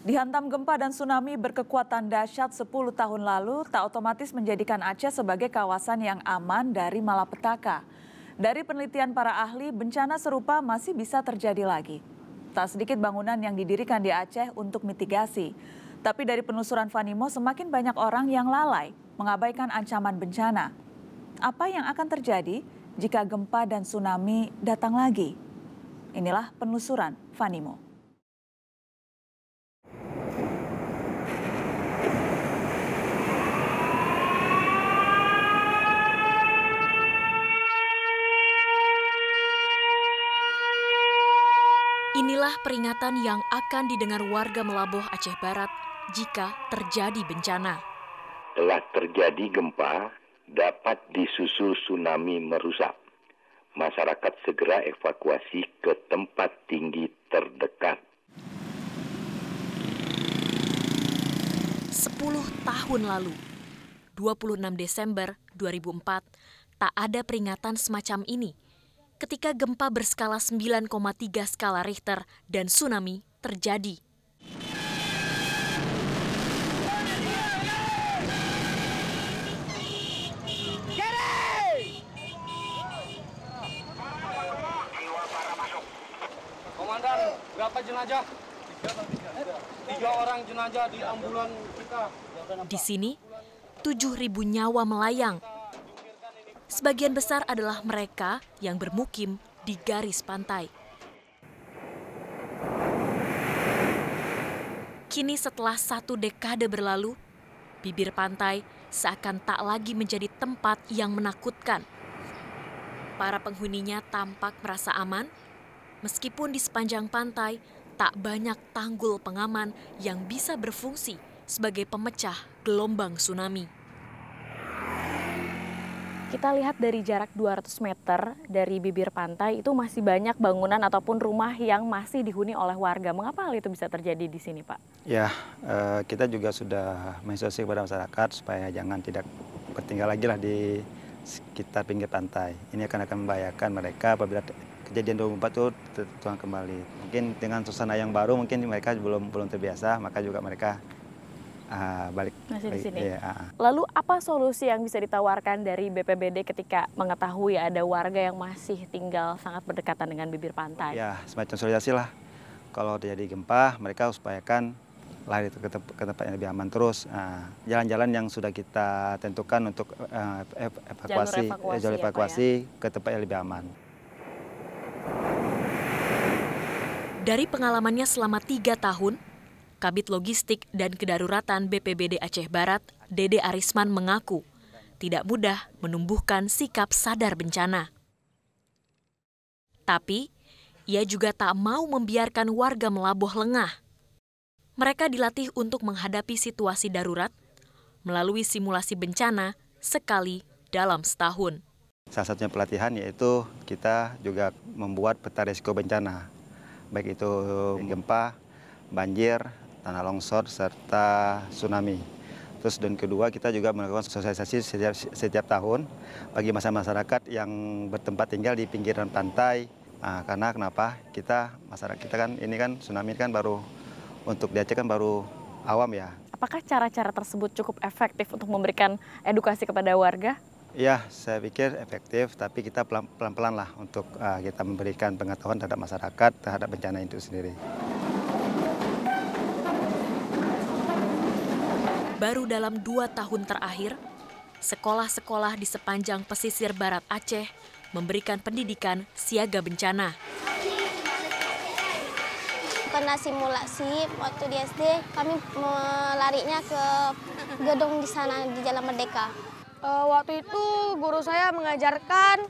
Dihantam gempa dan tsunami berkekuatan dahsyat 10 tahun lalu tak otomatis menjadikan Aceh sebagai kawasan yang aman dari malapetaka. Dari penelitian para ahli, bencana serupa masih bisa terjadi lagi. Tak sedikit bangunan yang didirikan di Aceh untuk mitigasi. Tapi dari penelusuran Vanimo, semakin banyak orang yang lalai mengabaikan ancaman bencana. Apa yang akan terjadi jika gempa dan tsunami datang lagi? Inilah penelusuran Vanimo. Inilah peringatan yang akan didengar warga Melaboh, Aceh Barat jika terjadi bencana. Telah terjadi gempa, dapat disusul tsunami merusak. Masyarakat segera evakuasi ke tempat tinggi terdekat. 10 tahun lalu, 26 Desember 2004, tak ada peringatan semacam ini ketika gempa berskala 9,3 skala Richter dan tsunami terjadi. Komandan, berapa jenazah? 3 orang jenazah di ambulan kita. Di sini, 7.000 nyawa melayang. Sebagian besar adalah mereka yang bermukim di garis pantai. Kini setelah 1 dekade berlalu, bibir pantai seakan tak lagi menjadi tempat yang menakutkan. Para penghuninya tampak merasa aman, meskipun di sepanjang pantai tak banyak tanggul pengaman yang bisa berfungsi sebagai pemecah gelombang tsunami. Kita lihat dari jarak 200 meter dari bibir pantai itu masih banyak bangunan ataupun rumah yang masih dihuni oleh warga. Mengapa hal itu bisa terjadi di sini, Pak? Ya, kita juga sudah menginstruksi kepada masyarakat supaya jangan tidak bertinggal lagi lah di sekitar pinggir pantai. Ini akan membahayakan mereka apabila kejadian 24 itu terulang kembali. Mungkin dengan suasana yang baru mungkin mereka belum terbiasa, maka juga mereka balik di sini. Ya. Lalu apa solusi yang bisa ditawarkan dari BPBD ketika mengetahui ada warga yang masih tinggal sangat berdekatan dengan bibir pantai? Ya, semacam solidasi lah. Kalau terjadi gempa, mereka upayakan lari ke tempat yang lebih aman terus. Jalan-jalan yang sudah kita tentukan untuk jalur evakuasi ke tempat yang lebih aman. Dari pengalamannya selama 3 tahun, Kabid Logistik dan Kedaruratan BPBD Aceh Barat, Dede Arisman mengaku tidak mudah menumbuhkan sikap sadar bencana. Tapi, ia juga tak mau membiarkan warga Melaboh lengah. Mereka dilatih untuk menghadapi situasi darurat melalui simulasi bencana sekali dalam setahun. Salah satunya pelatihan yaitu kita juga membuat peta risiko bencana, baik itu gempa, banjir, tanah longsor, serta tsunami. Terus dan kedua kita juga melakukan sosialisasi setiap tahun bagi masyarakat yang bertempat tinggal di pinggiran pantai. Karena kenapa? Masyarakat kita kan ini kan tsunami kan baru untuk di Aceh kan baru awam ya. Apakah cara-cara tersebut cukup efektif untuk memberikan edukasi kepada warga? Ya, saya pikir efektif, tapi kita pelan-pelan lah untuk kita memberikan pengetahuan terhadap masyarakat terhadap bencana itu sendiri. Baru dalam 2 tahun terakhir, sekolah-sekolah di sepanjang pesisir barat Aceh memberikan pendidikan siaga bencana. Pernah simulasi waktu di SD, kami melarinya ke gedung di sana di Jalan Merdeka. Waktu itu guru saya mengajarkan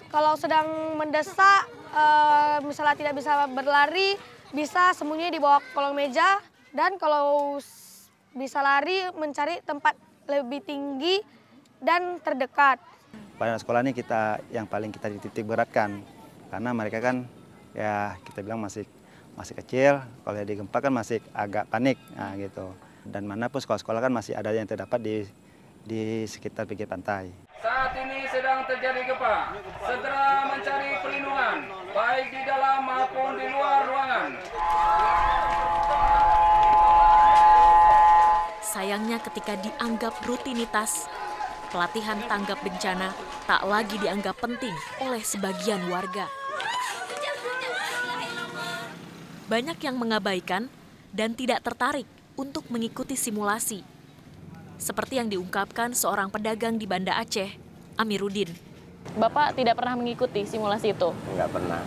kalau sedang mendesak, misalnya tidak bisa berlari, bisa sembunyi di bawah kolong meja, dan kalau bisa lari mencari tempat lebih tinggi dan terdekat. Pada sekolah ini yang paling kita titik beratkan karena mereka kan ya kita bilang masih kecil, kalau di gempa kan masih agak panik gitu. Dan manapun sekolah-sekolah kan masih ada yang terdapat di sekitar pinggir pantai. Saat ini sedang terjadi gempa. Segera mencari perlindungan baik di dalam maupun di luar ruangan. sayangnya ketika dianggap rutinitas, pelatihan tanggap bencana tak lagi dianggap penting oleh sebagian warga. Banyak yang mengabaikan dan tidak tertarik untuk mengikuti simulasi. Seperti yang diungkapkan seorang pedagang di Banda Aceh, Amiruddin. Bapak tidak pernah mengikuti simulasi itu? Enggak pernah.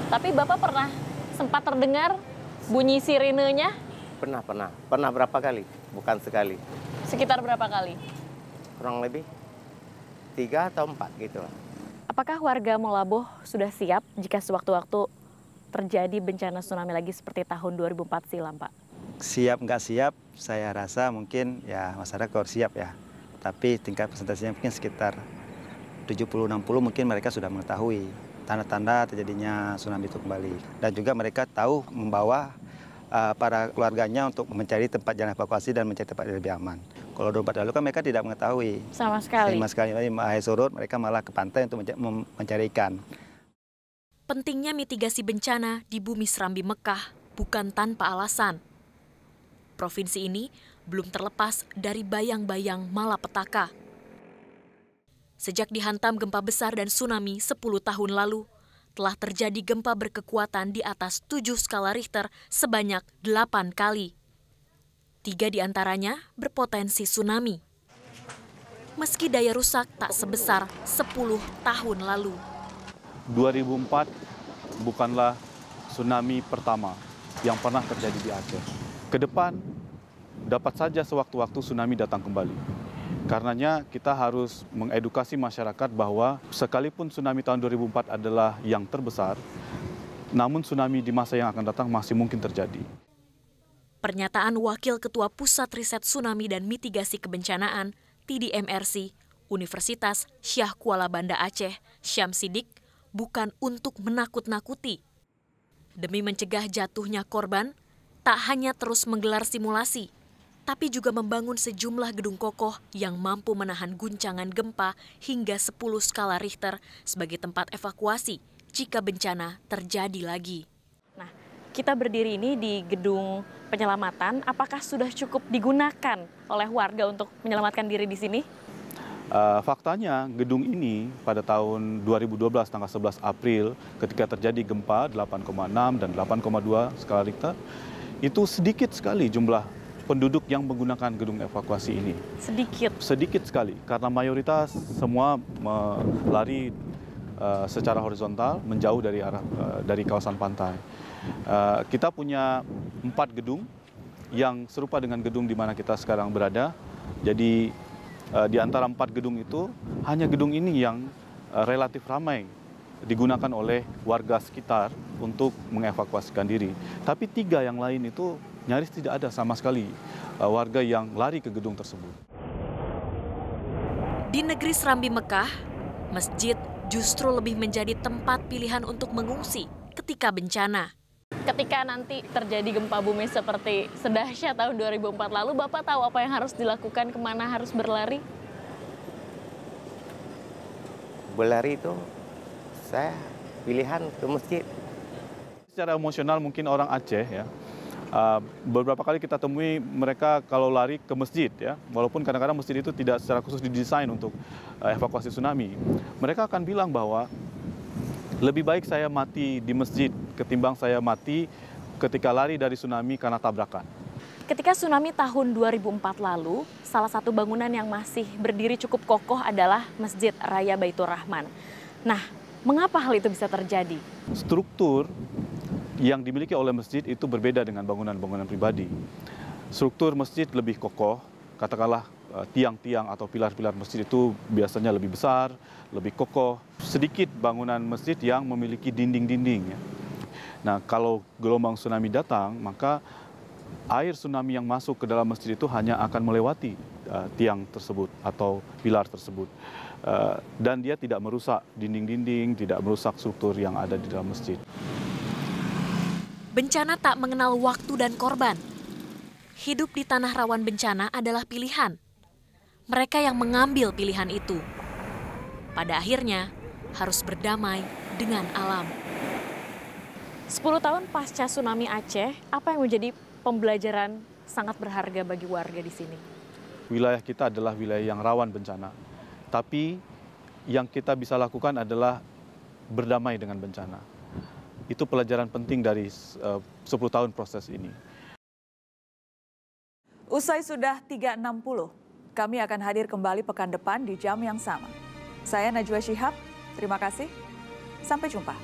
Tapi Bapak pernah sempat terdengar bunyi sirenenya? Pernah berapa kali? Bukan sekali. Sekitar berapa kali? Kurang lebih 3 atau 4 gitu. Apakah warga Molaboh sudah siap jika sewaktu-waktu terjadi bencana tsunami lagi seperti tahun 2004 silam, Pak? Siap nggak siap, saya rasa mungkin ya masyarakat harus siap ya. Tapi tingkat presentasinya mungkin sekitar 70-60 mungkin mereka sudah mengetahui tanda-tanda terjadinya tsunami itu kembali. Dan juga mereka tahu membawa para keluarganya untuk mencari tempat jalan evakuasi dan mencari tempat yang lebih aman. Kalau 2004 lalu kan mereka tidak mengetahui. Sama sekali. Sama sekali. Air surut, mereka malah ke pantai untuk mencari ikan. Pentingnya mitigasi bencana di bumi Serambi Mekah bukan tanpa alasan. Provinsi ini belum terlepas dari bayang-bayang malapetaka. Sejak dihantam gempa besar dan tsunami 10 tahun lalu, telah terjadi gempa berkekuatan di atas 7 skala Richter sebanyak 8 kali. 3 diantaranya berpotensi tsunami. Meski daya rusak tak sebesar 10 tahun lalu. 2004 bukanlah tsunami pertama yang pernah terjadi di Aceh. Ke depan, dapat saja sewaktu-waktu tsunami datang kembali. Karenanya kita harus mengedukasi masyarakat bahwa sekalipun tsunami tahun 2004 adalah yang terbesar, namun tsunami di masa yang akan datang masih mungkin terjadi. Pernyataan Wakil Ketua Pusat Riset Tsunami dan Mitigasi Kebencanaan (TDMRC) Universitas Syah Kuala Banda Aceh, Syam Sidik, bukan untuk menakut-nakuti. Demi mencegah jatuhnya korban, tak hanya terus menggelar simulasi, tapi juga membangun sejumlah gedung kokoh yang mampu menahan guncangan gempa hingga 10 skala Richter sebagai tempat evakuasi jika bencana terjadi lagi. Nah, kita berdiri ini di gedung penyelamatan, apakah sudah cukup digunakan oleh warga untuk menyelamatkan diri di sini? Faktanya gedung ini pada tahun 2012 tanggal 11 April ketika terjadi gempa 8,6 dan 8,2 skala Richter, itu sedikit sekali jumlah penduduk yang menggunakan gedung evakuasi ini. Sedikit? Sedikit sekali, karena mayoritas semua melari secara horizontal menjauh dari kawasan pantai. Kita punya 4 gedung yang serupa dengan gedung di mana kita sekarang berada. Jadi di antara 4 gedung itu hanya gedung ini yang relatif ramai digunakan oleh warga sekitar untuk mengevakuasikan diri. Tapi 3 yang lain itu nyaris tidak ada sama sekali warga yang lari ke gedung tersebut. Di negeri Serambi Mekah, masjid justru lebih menjadi tempat pilihan untuk mengungsi ketika bencana. Ketika nanti terjadi gempa bumi seperti sedahsyat tahun 2004 lalu, Bapak tahu apa yang harus dilakukan, kemana harus berlari? Berlari itu saya pilihan ke masjid. Secara emosional mungkin orang Aceh ya, beberapa kali kita temui mereka kalau lari ke masjid ya, walaupun kadang-kadang masjid itu tidak secara khusus didesain untuk evakuasi tsunami. Mereka akan bilang bahwa lebih baik saya mati di masjid ketimbang saya mati ketika lari dari tsunami karena tabrakan. Ketika tsunami tahun 2004 lalu, salah satu bangunan yang masih berdiri cukup kokoh adalah Masjid Raya Baitur Rahman. Nah, mengapa hal itu bisa terjadi? Struktur yang dimiliki oleh masjid itu berbeda dengan bangunan-bangunan pribadi. Struktur masjid lebih kokoh, katakanlah tiang-tiang atau pilar-pilar masjid itu biasanya lebih besar, lebih kokoh. Sedikit bangunan masjid yang memiliki dinding-dinding. Ya. Nah, kalau gelombang tsunami datang, maka air tsunami yang masuk ke dalam masjid itu hanya akan melewati tiang tersebut atau pilar tersebut. Dan dia tidak merusak dinding-dinding, tidak merusak struktur yang ada di dalam masjid. Bencana tak mengenal waktu dan korban. Hidup di tanah rawan bencana adalah pilihan. Mereka yang mengambil pilihan itu, pada akhirnya harus berdamai dengan alam. 10 tahun pasca tsunami Aceh, apa yang menjadi pembelajaran sangat berharga bagi warga di sini? Wilayah kita adalah wilayah yang rawan bencana. Tapi yang kita bisa lakukan adalah berdamai dengan bencana. Itu pelajaran penting dari 10 tahun proses ini. Usai sudah 3.60, kami akan hadir kembali pekan depan di jam yang sama. Saya Najwa Shihab, terima kasih. Sampai jumpa.